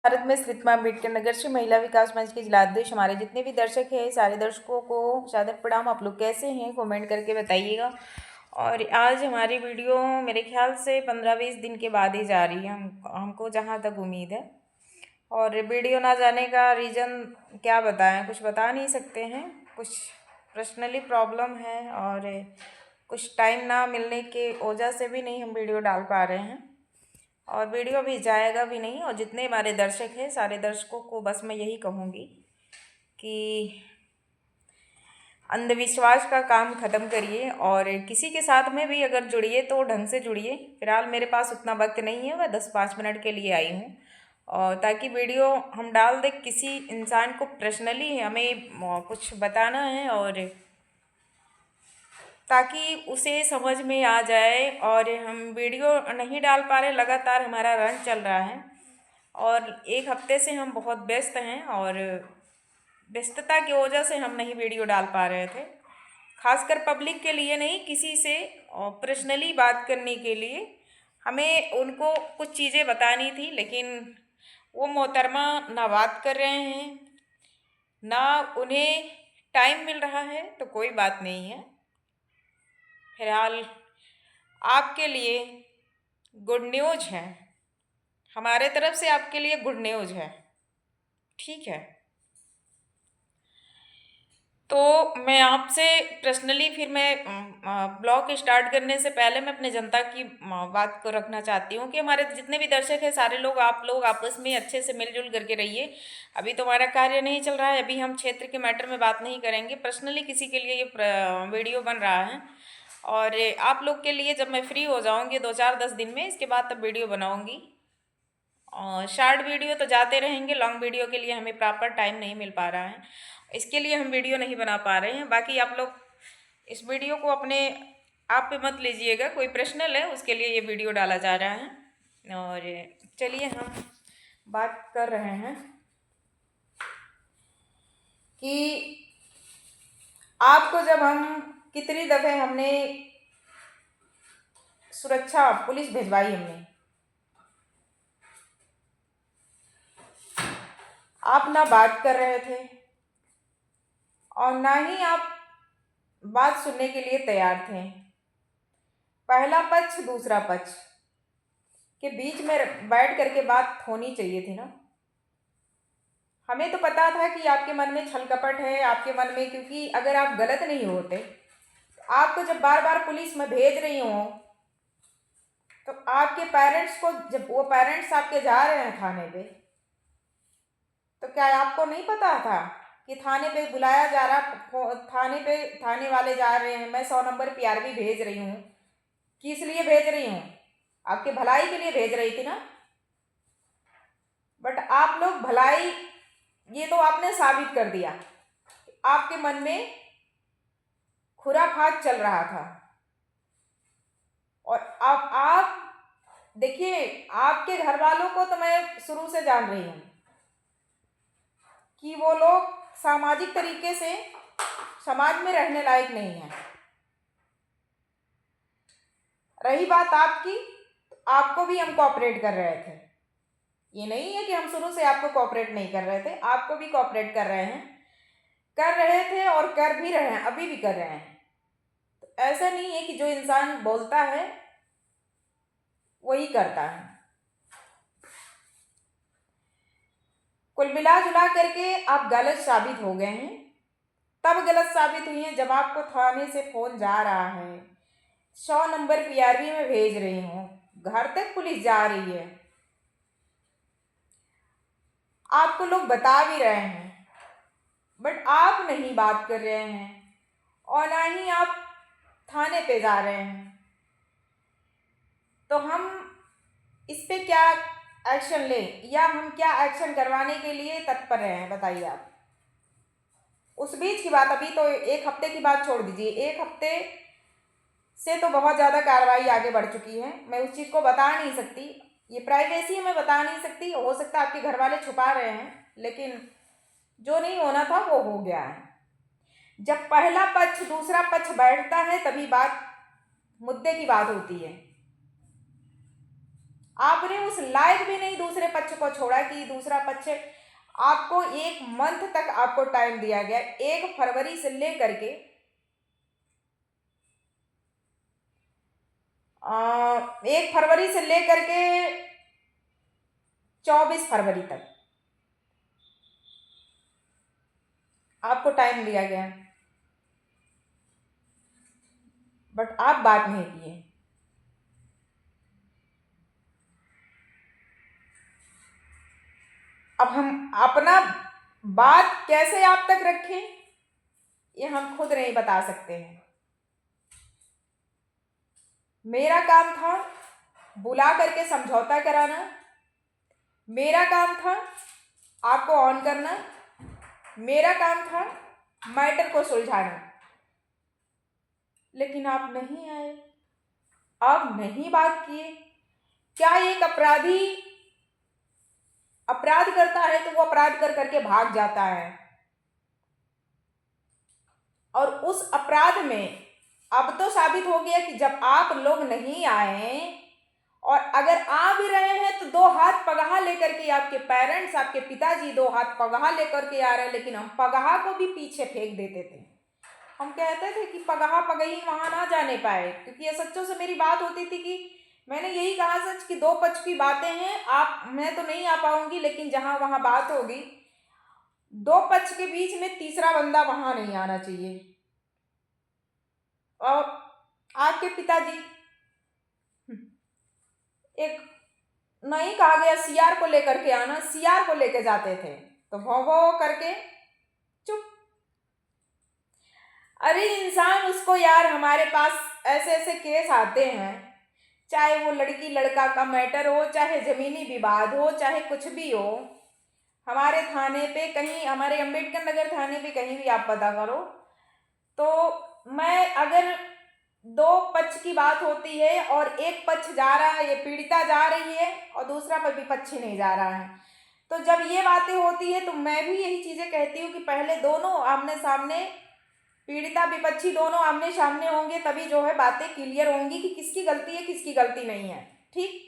भारत में स्थित मां अम्बेडकर नगर से महिला विकास मंच के जिलाध्यक्ष हमारे जितने भी दर्शक हैं सारे दर्शकों को सादर प्रणाम। आप लोग कैसे हैं कमेंट करके बताइएगा। और आज हमारी वीडियो मेरे ख्याल से 15-20 दिन के बाद ही जा रही है, हमको जहाँ तक उम्मीद है। और वीडियो ना जाने का रीज़न क्या बताएं, कुछ बता नहीं सकते हैं, कुछ पर्सनली प्रॉब्लम है और कुछ टाइम ना मिलने के वजह से भी नहीं हम वीडियो डाल पा रहे हैं और वीडियो भी जाएगा भी नहीं। और जितने हमारे दर्शक हैं सारे दर्शकों को बस मैं यही कहूँगी कि अंधविश्वास का काम ख़त्म करिए और किसी के साथ में भी अगर जुड़िए तो ढंग से जुड़िए। फिलहाल मेरे पास उतना वक्त नहीं है, मैं 10-5 मिनट के लिए आई हूँ और ताकि वीडियो हम डाल दें। किसी इंसान को पर्सनली हमें कुछ बताना है और ताकि उसे समझ में आ जाए। और हम वीडियो नहीं डाल पा रहे, लगातार हमारा रन चल रहा है और एक हफ्ते से हम बहुत व्यस्त हैं और व्यस्तता की वजह से हम नहीं वीडियो डाल पा रहे थे। खासकर पब्लिक के लिए नहीं, किसी से पर्सनली बात करने के लिए हमें उनको कुछ चीज़ें बतानी थी, लेकिन वो मोहतरमा ना बात कर रहे हैं ना उन्हें टाइम मिल रहा है। तो कोई बात नहीं है, फिलहाल आपके लिए गुड न्यूज़ है, हमारे तरफ से आपके लिए गुड न्यूज़ है, ठीक है। तो मैं आपसे पर्सनली फिर मैं ब्लॉग स्टार्ट करने से पहले मैं अपने जनता की बात को रखना चाहती हूँ कि हमारे जितने भी दर्शक हैं सारे लोग आप लोग आपस में अच्छे से मिलजुल करके रहिए। अभी तो हमारा कार्य नहीं चल रहा है, अभी हम क्षेत्र के मैटर में बात नहीं करेंगे, पर्सनली किसी के लिए ये वीडियो बन रहा है और आप लोग के लिए जब मैं फ्री हो जाऊँगी 2-4-10 दिन में, इसके बाद तब वीडियो बनाऊँगी। और शॉर्ट वीडियो तो जाते रहेंगे, लॉन्ग वीडियो के लिए हमें प्रॉपर टाइम नहीं मिल पा रहा है, इसके लिए हम वीडियो नहीं बना पा रहे हैं। बाकी आप लोग इस वीडियो को अपने आप पे मत लीजिएगा, कोई पर्सनल है उसके लिए ये वीडियो डाला जा रहा है। और चलिए हम बात कर रहे हैं कि आपको जब हम कितनी दफ़े हमने सुरक्षा पुलिस भिजवाई, हमने आप ना बात कर रहे थे और ना ही आप बात सुनने के लिए तैयार थे। पहला पक्ष दूसरा पक्ष के बीच में बैठ करके बात होनी चाहिए थी ना। हमें तो पता था कि आपके मन में छल कपट है, आपके मन में, क्योंकि अगर आप गलत नहीं होते, आपको जब बार बार पुलिस में भेज रही हो तो आपके पेरेंट्स को, जब वो पेरेंट्स आपके जा रहे हैं थाने पे, तो क्या आपको नहीं पता था कि थाने पे बुलाया जा रहा, थाने पे थाने वाले जा रहे हैं, मैं 100 नंबर पीआरबी भेज रही हूँ, किस लिए भेज रही हूँ, आपके भलाई के लिए भेज रही थी ना। बट आप लोग भलाई, ये तो आपने साबित कर दिया, आपके मन में खुराफात चल रहा था। और अब आप देखिए, आपके घर वालों को तो मैं शुरू से जान रही हूँ कि वो लोग सामाजिक तरीके से समाज में रहने लायक नहीं है। रही बात आपकी, आपको भी हम कोऑपरेट कर रहे थे, ये नहीं है कि हम शुरू से आपको कोऑपरेट नहीं कर रहे थे, आपको भी कोऑपरेट कर रहे हैं, कर रहे थे और कर भी रहे हैं, अभी भी कर रहे हैं। तो ऐसा नहीं है कि जो इंसान बोलता है वही करता है। कुल मिला जुला करके आप गलत साबित हो गए हैं। तब गलत साबित हुई हैं जब आपको थाने से फोन जा रहा है, 100 नंबर पीआरबी में भेज रही हूँ, घर तक पुलिस जा रही है, आपको लोग बता भी रहे हैं, बट आप नहीं बात कर रहे हैं और ना ही आप थाने पे जा रहे हैं। तो हम इस पे क्या एक्शन लें या हम क्या एक्शन करवाने के लिए तत्पर हैं, बताइए आप। उस बीच की बात, अभी तो 1 हफ्ते की बात छोड़ दीजिए, 1 हफ्ते से तो बहुत ज़्यादा कार्रवाई आगे बढ़ चुकी है। मैं उस चीज़ को बता नहीं सकती, ये प्राइवेसी है, मैं बता नहीं सकती। हो सकता है आपके घर वाले छुपा रहे हैं, लेकिन जो नहीं होना था वो हो गया है। जब पहला पक्ष दूसरा पक्ष बैठता है तभी बात, मुद्दे की बात होती है। आपने उस लायक भी नहीं दूसरे पक्ष को छोड़ा कि दूसरा पक्ष, आपको 1 मंथ तक आपको टाइम दिया गया, 1 फरवरी से लेकर के 1 फरवरी से लेकर के 24 फरवरी तक आपको टाइम दिया गया, बट आप बात नहीं किए। अब हम अपना बात कैसे आप तक रखें, ये हम खुद नहीं बता सकते हैं। मेरा काम था बुला करके समझौता कराना, मेरा काम था आपको ऑन करना, मेरा काम था मैटर को सुलझाना, लेकिन आप नहीं आए, आप नहीं बात किए। क्या एक अपराधी अपराध करता है तो वो अपराध कर करके भाग जाता है, और उस अपराध में अब तो साबित हो गया कि जब आप लोग नहीं आए, और अगर आ भी रहे हैं तो 2 हाथ पगहा लेकर के, आपके पेरेंट्स, आपके पिताजी 2 हाथ पगहा लेकर के आ रहे हैं, लेकिन हम पगहा को भी पीछे फेंक देते थे। हम कहते थे कि पगहा पगही वहां ना जाने पाए, क्योंकि ये सच्चों से मेरी बात होती थी कि मैंने यही कहा सच कि 2 पक्ष की बातें हैं, मैं तो नहीं आ पाऊंगी, लेकिन जहां वहां बात होगी 2 पक्ष के बीच में तीसरा बंदा वहां नहीं आना चाहिए। और आपके पिताजी एक नहीं कहा गया सीआर को लेकर के आना, सीआर को लेकर जाते थे तो भौ करके चुप। अरे इंसान उसको यार, हमारे पास ऐसे ऐसे केस आते हैं, चाहे वो लड़की लड़का का मैटर हो, चाहे जमीनी विवाद हो, चाहे कुछ भी हो, हमारे थाने पे कहीं, हमारे अंबेडकर नगर थाने पे कहीं भी आप पता करो, तो मैं अगर 2 पक्ष की बात होती है और एक पक्ष जा रहा है, ये पीड़िता जा रही है और दूसरा विपक्ष नहीं जा रहा है, तो जब ये बातें होती है तो मैं भी यही चीजें कहती हूँ कि पहले दोनों आमने सामने, पीड़िता विपक्षी दोनों आमने सामने होंगे, तभी जो है बातें क्लियर होंगी कि किसकी गलती है किसकी गलती नहीं है। ठीक,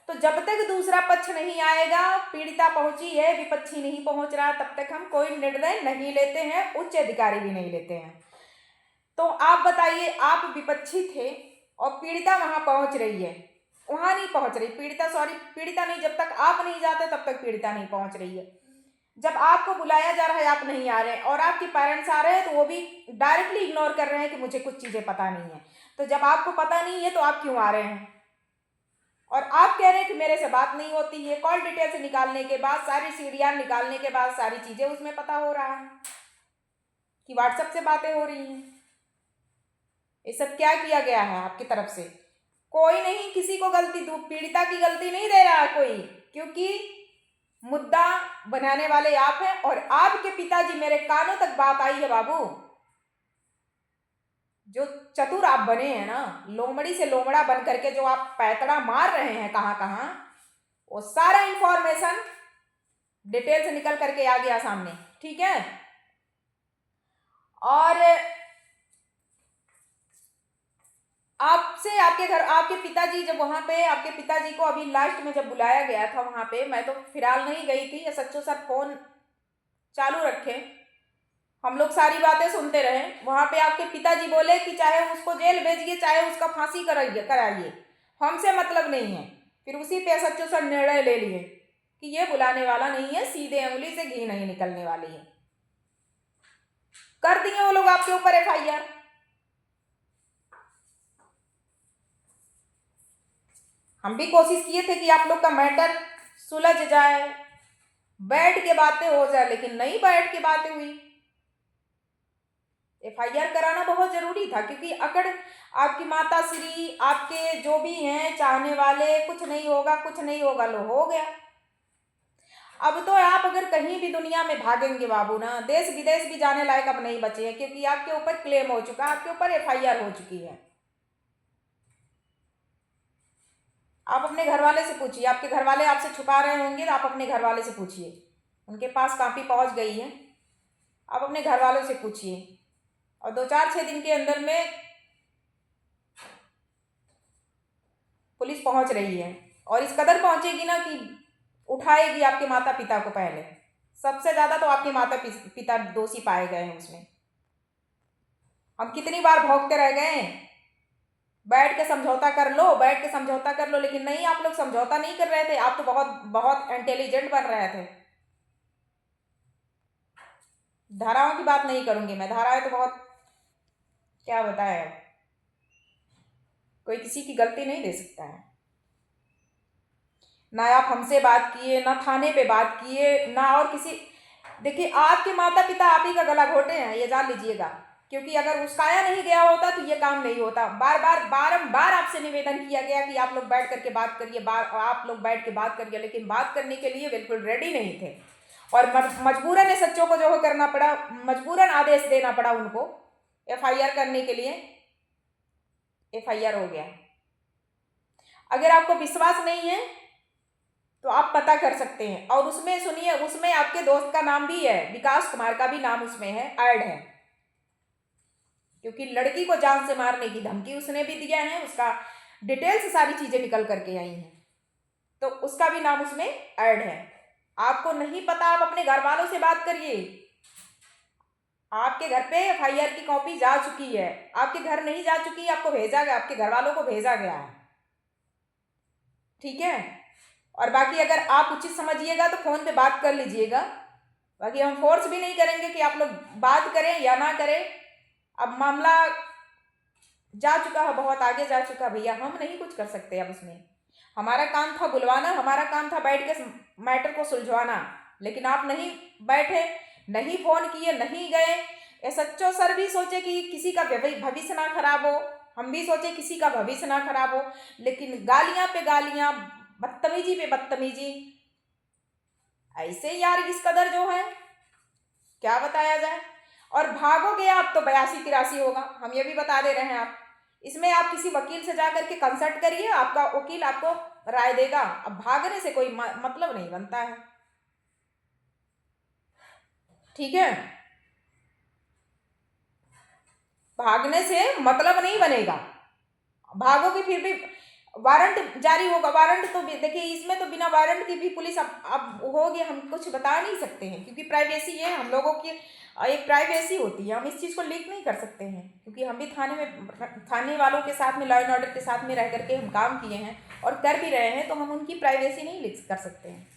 तो जब तक दूसरा पक्ष नहीं आएगा, पीड़िता पहुंची है विपक्षी नहीं पहुंच रहा, तब तक हम कोई निर्णय नहीं लेते हैं, उच्च अधिकारी भी नहीं लेते हैं। तो आप बताइए, आप विपक्षी थे और पीड़िता वहां पहुंच रही है, वहां नहीं पहुंच रही पीड़िता, सॉरी पीड़िता नहीं, जब तक आप नहीं जाते तब तक पीड़िता नहीं पहुंच रही है। जब आपको बुलाया जा रहा है आप नहीं आ रहे हैं, और आपके पेरेंट्स आ रहे हैं तो वो भी डायरेक्टली इग्नोर कर रहे हैं कि मुझे कुछ चीजें पता नहीं है। तो जब आपको पता नहीं है तो आप क्यों आ रहे हैं? और आप कह रहे हैं कि मेरे से बात नहीं होती है। कॉल डिटेल्स निकालने के बाद, सारी सीडीआर निकालने के बाद सारी चीजें उसमें पता हो रहा है कि व्हाट्सएप से बातें हो रही हैं। ये सब क्या किया गया है आपकी तरफ से? कोई नहीं किसी को गलती, पीड़िता की गलती नहीं दे रहा कोई, क्योंकि मुद्दा बनाने वाले आप हैं। और आपके पिताजी, मेरे कानों तक बात आई है बाबू, जो चतुर आप बने हैं ना, लोमड़ी से लोमड़ा बन करके जो आप पैतड़ा मार रहे हैं कहां कहां, वो सारा इंफॉर्मेशन डिटेल से निकल करके आ गया सामने। ठीक है, और आपसे आपके पिताजी जब वहां पे, आपके पिताजी को अभी लास्ट में जब बुलाया गया था वहां पे, मैं तो फिलहाल नहीं गई थी, या सच्चो सर फोन चालू रखे, हम लोग सारी बातें सुनते रहे। वहां पे आपके पिताजी बोले कि चाहे उसको जेल भेजिए, चाहे उसका फांसी कराइए, हमसे मतलब नहीं है। फिर उसी पे सच्चो सर निर्णय ले लिए कि ये बुलाने वाला नहीं है, सीधे अंगुली से घी नहीं निकलने वाली है। कर दिए वो लोग आपके ऊपर एफआईआर। हम भी कोशिश किए थे कि आप लोग का मैटर सुलझ जाए, बैठ के बातें हो जाए, लेकिन नहीं बैठ के बातें हुई। एफआईआर कराना बहुत जरूरी था, क्योंकि अगर आपकी माता श्री, आपके जो भी हैं चाहने वाले, कुछ नहीं होगा कुछ नहीं होगा, लो हो गया। अब तो आप अगर कहीं भी दुनिया में भागेंगे बाबू ना, देश विदेश भी जाने लायक अब नहीं बचे हैं, क्योंकि आपके ऊपर क्लेम हो चुका, आपके ऊपर एफआईआर हो चुकी है। आप अपने घर वाले से पूछिए, आपके घर वाले आपसे छुपा रहे होंगे तो आप अपने घर वाले से पूछिए, उनके पास कॉपी पहुंच गई है, आप अपने घर वालों से पूछिए, और 2-4-6 दिन के अंदर में पुलिस पहुंच रही है और इस कदर पहुंचेगी ना कि उठाएगी आपके माता पिता को पहले। सबसे ज्यादा तो आपके माता पिता दोषी पाए गए हैं उसमें। हम कितनी बार भौंकते रह गए हैं, बैठ के समझौता कर लो, बैठ के समझौता कर लो, लेकिन नहीं, आप लोग समझौता नहीं कर रहे थे। आप तो बहुत बहुत इंटेलिजेंट बन रहे थे। धाराओं की बात नहीं करूंगी मैं, धाराएं तो बहुत, क्या बताए, अब कोई किसी की गलती नहीं दे सकता है। ना आप हमसे बात किए, ना थाने पे बात किए, ना और किसी। देखिए, आपके माता पिता आप ही का गला घोटे हैं, ये जान लीजिएगा। क्योंकि अगर उस्काया नहीं गया होता तो ये काम नहीं होता। बार बार बारंबार आपसे निवेदन किया गया कि आप लोग बैठ करके बात करिए, आप लोग बैठ के बात करिए, लेकिन बात करने के लिए बिल्कुल रेडी नहीं थे। और मजबूरन सच्चों को जो है करना पड़ा, मजबूरन आदेश देना पड़ा उनको एफआईआर करने के लिए। एफआईआर हो गया। अगर आपको विश्वास नहीं है तो आप पता कर सकते हैं। और उसमें सुनिए, उसमें आपके दोस्त का नाम भी है, विकास कुमार का भी नाम उसमें है, ऐड है। क्योंकि लड़की को जान से मारने की धमकी उसने भी दिया है, उसका डिटेल्स सारी चीजें निकल करके आई हैं, तो उसका भी नाम उसमें ऐड है। आपको नहीं पता, आप अपने घर वालों से बात करिए। आपके घर पे एफआईआर की कॉपी जा चुकी है, आपके घर नहीं जा चुकी, आपको भेजा गया, आपके घर वालों को भेजा गया है, ठीक है। और बाकी अगर आप उचित समझिएगा तो फोन पे बात कर लीजिएगा। बाकी हम फोर्स भी नहीं करेंगे कि आप लोग बात करें या ना करें। अब मामला जा चुका है, बहुत आगे जा चुका है भैया, हम नहीं कुछ कर सकते अब उसमें। हमारा काम था बुलवाना, हमारा काम था बैठ के मैटर को सुलझवाना, लेकिन आप नहीं बैठे, नहीं फोन किए, नहीं गए। एसएचओ सर भी सोचे कि किसी का भविष्य ना खराब हो, हम भी सोचे किसी का भविष्य ना खराब हो, लेकिन गालियां पे गालियां, बदतमीजी पे बदतमीजी। ऐसे यार इस कदर जो है क्या बताया जाए। और भागोगे आप तो 82-83 होगा, हम ये भी बता दे रहे हैं। आप इसमें आप किसी वकील से जाकर के कंसल्ट करिए, आपका वकील आपको राय देगा। अब भागने से कोई मतलब नहीं बनता है, ठीक है। भागने से मतलब नहीं बनेगा। भागोगे फिर भी वारंट जारी होगा। वारंट तो देखिए, इसमें तो बिना वारंट के भी पुलिस अब होगी, हम कुछ बता नहीं सकते हैं, क्योंकि प्राइवेसी है हम लोगों की, एक प्राइवेसी होती है। हम इस चीज़ को लीक नहीं कर सकते हैं, क्योंकि हम भी थाने वालों के साथ में, लॉ एंड ऑर्डर के साथ में रह करके हम काम किए हैं और कर भी रहे हैं, तो हम उनकी प्राइवेसी नहीं लीक कर सकते हैं।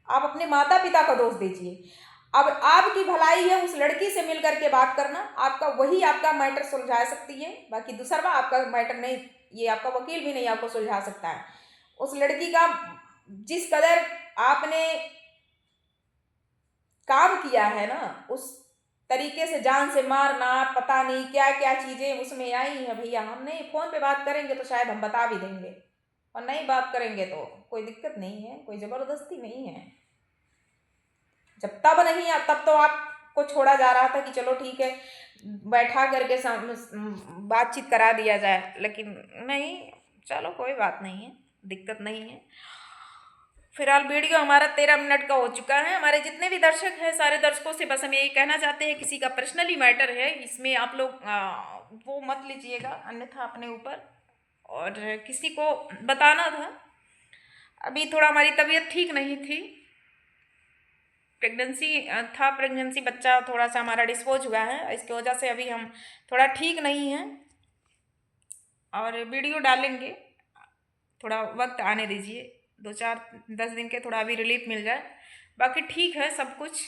आप अपने माता पिता का दोष दीजिए। अब आपकी भलाई है उस लड़की से मिल करके बात करना, आपका वही आपका मैटर सुलझा सकती है। बाकी दूसरा आपका मैटर नहीं, ये आपका वकील भी नहीं आपको सुलझा सकता है। उस लड़की का जिस कदर आपने काम किया है ना, उस तरीके से जान से मारना, पता नहीं क्या क्या चीजें उसमें आई हैं भैया। हम नहीं, फोन पे बात करेंगे तो शायद हम बता भी देंगे, और नहीं बात करेंगे तो कोई दिक्कत नहीं है, कोई जबरदस्ती नहीं है। जब तब नहीं, तब तो आपको छोड़ा जा रहा था कि चलो ठीक है, बैठा करके बातचीत करा दिया जाए, लेकिन नहीं, चलो कोई बात नहीं है, दिक्कत नहीं है। फिलहाल वीडियो हमारा 13 मिनट का हो चुका है। हमारे जितने भी दर्शक हैं, सारे दर्शकों से बस हम यही कहना चाहते हैं, किसी का पर्सनली मैटर है, इसमें आप लोग वो मत लीजिएगा, अन्यथा अपने ऊपर। और किसी को बताना था, अभी थोड़ा हमारी तबीयत ठीक नहीं थी, प्रेगनेंसी था, प्रेगनेंसी बच्चा थोड़ा सा हमारा डिस्पोज हुआ है, इसकी वजह से अभी हम थोड़ा ठीक नहीं हैं। और वीडियो डालेंगे, थोड़ा वक्त आने दीजिए, 2-4-10 दिन के, थोड़ा अभी रिलीफ मिल जाए। बाकी ठीक है, सब कुछ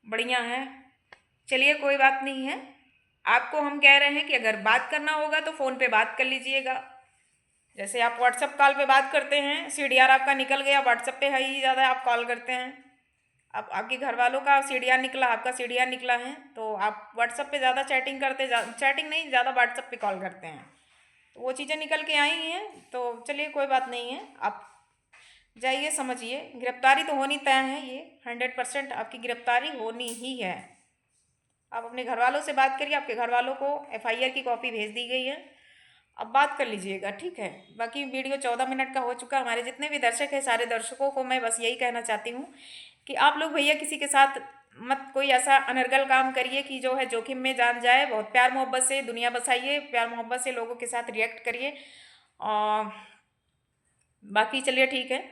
बढ़िया है। चलिए कोई बात नहीं है। आपको हम कह रहे हैं कि अगर बात करना होगा तो फ़ोन पे बात कर लीजिएगा। जैसे आप व्हाट्सअप कॉल पे बात करते हैं, सीडीआर आपका निकल गया, व्हाट्सअप पे है ही ज़्यादा आप कॉल करते हैं। अब आपके घर वालों का सीडीआर निकला, आपका सीडीआर निकला है, तो आप व्हाट्सअप पे ज़्यादा चैटिंग करते, चैटिंग नहीं, ज़्यादा व्हाट्सअप पे कॉल करते हैं, तो वो चीज़ें निकल के आई हैं। तो चलिए कोई बात नहीं है, आप जाइए, समझिए, गिरफ्तारी तो होनी तय है, ये 100% आपकी गिरफ्तारी होनी ही है। आप अपने घर वालों से बात करिए, आपके घर वालों को एफआईआर की कॉपी भेज दी गई है, अब बात कर लीजिएगा, ठीक है। बाकी वीडियो 14 मिनट का हो चुका। हमारे जितने भी दर्शक हैं, सारे दर्शकों को मैं बस यही कहना चाहती हूँ कि आप लोग भैया किसी के साथ मत कोई ऐसा अनर्गल काम करिए कि जो है जोखिम में जान जाए। बहुत प्यार मोहब्बत से दुनिया बसाइए, प्यार मोहब्बत से लोगों के साथ रिएक्ट करिए। और बाकी चलिए ठीक है,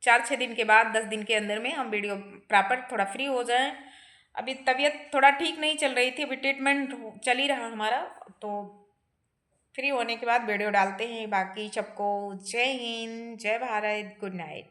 4-6 दिन के बाद 10 दिन के अंदर में हम वीडियो प्रॉपर थोड़ा फ्री हो जाएं। अभी तबीयत थोड़ा ठीक नहीं चल रही थी, अभी ट्रीटमेंट चल ही रहा हमारा, तो फ्री होने के बाद वीडियो डालते हैं। बाकी सबको जय हिंद, जय भारत, गुड नाइट।